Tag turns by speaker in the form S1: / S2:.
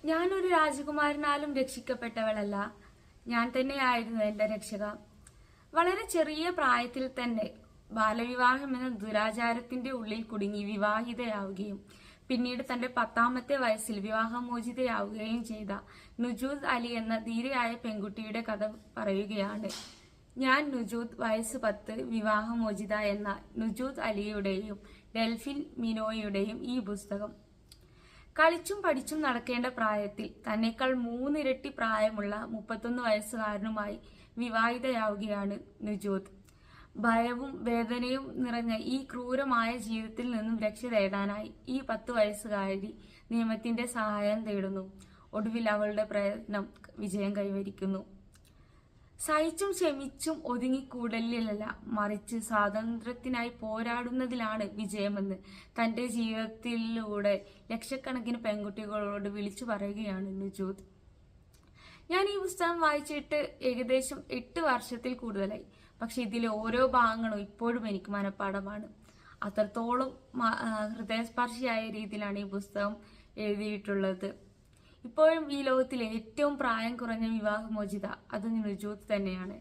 S1: ഞാനൊരു രാജകുമാരനാലും രക്ഷിക്കപ്പെട്ടവളല്ല, ഞാൻ തന്നെയായിരുന്നു എന്റെ രക്ഷക. വളരെ ചെറിയ പ്രായത്തിൽ തന്നെ ബാലവിവാഹം എന്ന ദുരാചാരത്തിന്റെ ഉള്ളിൽ കുടുങ്ങി വിവാഹിതയാവുകയും പിന്നീട് തന്റെ 10ാമത്തെ വയസ്സിൽ വിവാഹമോചിതയാവുകയും ചെയ്ത നുജൂദ് അലി എന്ന ധീരയായ പെൺകുട്ടിയുടെ കഥ പറയുകയാണ് ഞാൻ. നുജൂദ് വയസ്സ് 10 വിവാഹമോചിത എന്ന നുജൂദ് അലിയുടെയും ഡെൽഫിൻ മിനോയുടെയും ഈ പുസ്തകം. കളിച്ചും പഠിച്ചും നടക്കേണ്ട പ്രായത്തിൽ തന്നെക്കാൾ 3 ഇരട്ടി പ്രായമുള്ള 31 വയസ്സുകാരനുമായി വിവാഹിതയാവുകയാണ് നുജൂദ്. ഭയവും വേദനയും നിറഞ്ഞ ഈ ക്രൂരമായ ജീവിതത്തിൽ നിന്നും രക്ഷ തേടാനായി ഈ 10 വയസ്സുകാരി നിയമത്തിന്റെ സഹായം തേടുന്നു. ഒടുവിൽ അവളുടെ പ്രയത്നം വിജയം കൈവരിക്കുന്നു. സഹിച്ചും ക്ഷമിച്ചും ഒതുങ്ങിക്കൂടലിലല്ല, മറിച്ച് സ്വാതന്ത്ര്യത്തിനായി പോരാടുന്നതിലാണ് വിജയമെന്ന് തന്റെ ജീവിതത്തിലൂടെ ലക്ഷക്കണക്കിന് പെൺകുട്ടികളോട് വിളിച്ചു പറയുകയാണ് നുജൂദ്. ഞാൻ ഈ പുസ്തകം വായിച്ചിട്ട് ഏകദേശം 8 വർഷത്തിൽ കൂടുതലായി. പക്ഷെ ഇതിലെ ഓരോ ഭാഗങ്ങളും ഇപ്പോഴും എനിക്ക് മനഃപ്പാഠമാണ്. അത്രത്തോളം ഹൃദയസ്പർശിയായ രീതിയിലാണ് ഈ പുസ്തകം എഴുതിയിട്ടുള്ളത്. ഇപ്പോഴും ഈ ലോകത്തിലെ ഏറ്റവും പ്രായം കുറഞ്ഞ വിവാഹമോചിത അത് നുജൂദ് തന്നെയാണ്.